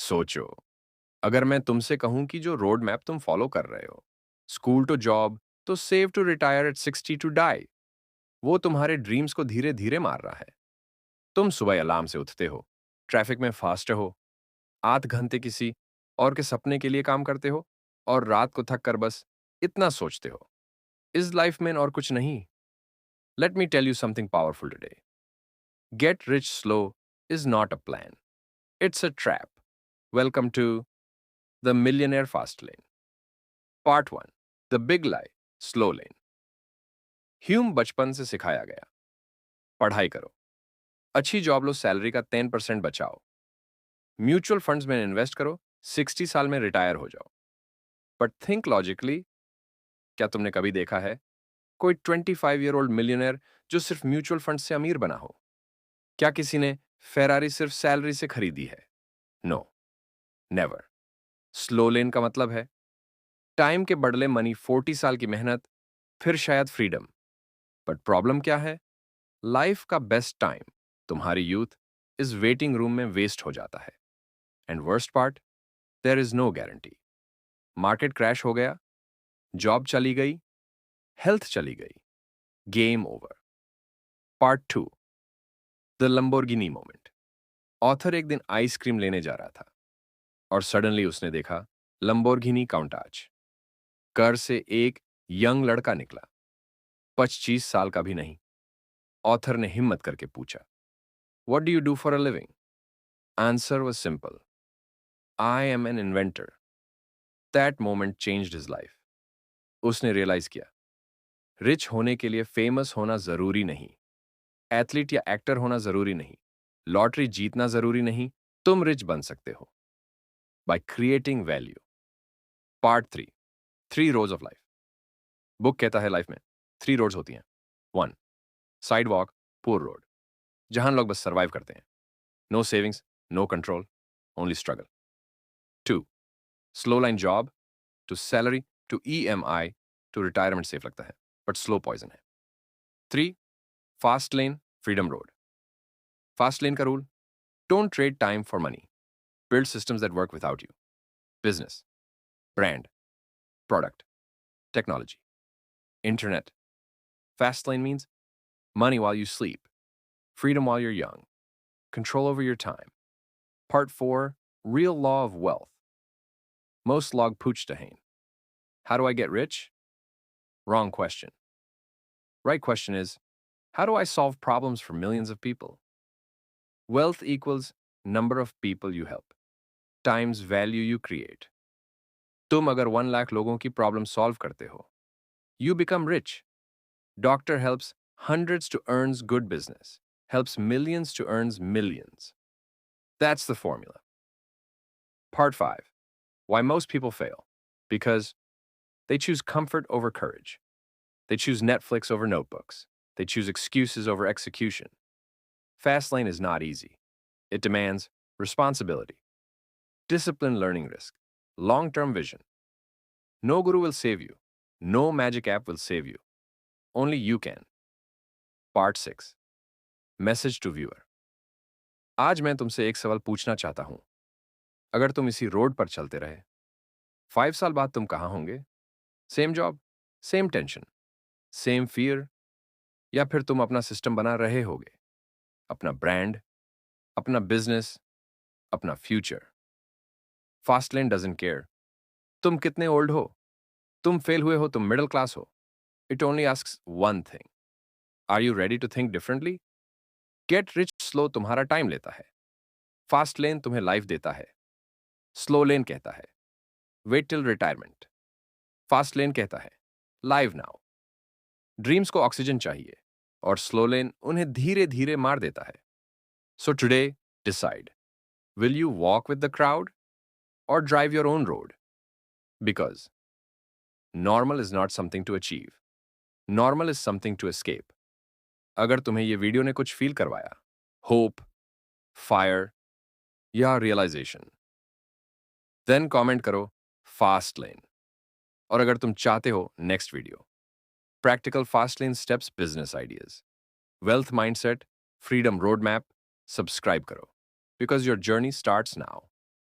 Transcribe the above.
सोचो, अगर मैं तुमसे कहूं कि जो रोड मैप तुम फॉलो कर रहे हो, स्कूल टू जॉब, तो save to retire at 60 to die, वो तुम्हारे ड्रीम्स को धीरे धीरे मार रहा है। तुम सुबह अलार्म से उठते हो, ट्रैफिक में फास्ट हो, 8 घंटे किसी और के सपने के लिए काम करते हो, और रात को थक कर बस इतना सोचते हो, इस लाइफ में और कुछ नहीं। Let me tell you something powerful today. Get rich slow is not a plan, it's a trap. Welcome to the millionaire fast lane. Part one, the big lie, slow lane. ह्यूम बचपन से सिखाया गया, पढ़ाई करो, अच्छी जॉब लो, salary का 10% बचाओ, म्यूचुअल फंड्स में इन्वेस्ट करो, 60 साल में रिटायर हो जाओ। बट थिंक लॉजिकली, क्या तुमने कभी देखा है कोई 25 ईयर ओल्ड मिलियनर जो सिर्फ म्यूचुअल फंड से अमीर बना हो? क्या किसी ने फेरारी सिर्फ सैलरी से खरीदी है? No, never. स्लो लेन का मतलब है टाइम के बदले मनी, 40 साल की मेहनत, फिर शायद फ्रीडम। बट प्रॉब्लम क्या है? लाइफ का बेस्ट टाइम, तुम्हारी यूथ, इस वेटिंग रूम में वेस्ट हो जाता है। And worst part, there is no guarantee. Market crash हो गया, जॉब चली गई, हेल्थ चली गई, game over. Part two, the Lamborghini moment. Author एक दिन आइसक्रीम लेने जा रहा था और सडनली उसने देखा लंबोर्गिनी काउंटाच। कर से एक यंग लड़का निकला, 25 साल का भी नहीं। ऑथर ने हिम्मत करके पूछा, what do you do for a living? Answer was simple, I am N inventor. That moment changed his life. उसने रियलाइज किया, रिच होने के लिए फेमस होना जरूरी नहीं, एथलीट या एक्टर होना जरूरी नहीं, लॉटरी जीतना जरूरी नहीं। तुम रिच बन सकते हो by creating value. Part three, three roads of life. Book कहता है लाइफ में 3 रोड्स होती हैं। One, sidewalk, poor road, जहां लोग बस सर्वाइव करते हैं, no savings, no control, only struggle. Two, slow lane job, to salary, to EMI, to retirement safe लगता है, बट स्लो पॉइजन है। Three, fast lane, freedom road. Fast lane का rule, don't trade time for money, build systems that work without you. Business, brand, product, technology, internet. Fast lane means money while you sleep, freedom while you're young, control over your time. Part 4, real law of wealth. Most log pooch dahain. How do I get rich? Wrong question. Right question is, how do I solve problems for millions of people? Wealth equals number of people you help times value you create. तुम अगर 1 लाख लोगों की problem solve करते हो, you become rich. Doctor helps hundreds to earns good business, helps millions to earns millions. That's the formula. Part 5, why most people fail. Because they choose comfort over courage. They choose Netflix over notebooks. They choose excuses over execution. Fast lane is not easy. It demands responsibility, disciplined learning risk, long-term vision. No guru will save you. No magic app will save you. Only you can. Part 6, message to viewer. आज मैं तुमसे एक सवाल पूछना चाहता हूं। अगर तुम इसी रोड पर चलते रहे, 5 साल बाद तुम कहां होंगे? Same job, same tension, same fear, या फिर तुम अपना सिस्टम बना रहे होगे, अपना ब्रांड, अपना बिजनेस, अपना future? Fast lane doesn't care तुम कितने ओल्ड हो, तुम फेल हुए हो, तुम मिडिल क्लास हो। It only asks one thing, are you ready to think differently? Get rich slow तुम्हारा टाइम लेता है, फास्ट लेन तुम्हें लाइफ देता है। स्लो लेन कहता है wait till retirement, fast lane कहता है लाइव नाउ। ड्रीम्स को ऑक्सीजन चाहिए और स्लो लेन उन्हें धीरे धीरे मार देता है। So today decide, will you walk with the crowd और drive your own road? Because normal is not something to achieve, normal is something to escape. अगर तुम्हें यह वीडियो ने कुछ फील करवाया, होप, फायर या रियलाइजेशन, देन कमेंट करो fast lane. और अगर तुम चाहते हो next video, practical fast lane steps, business ideas, wealth mindset, freedom road map, subscribe करो, because your journey starts now.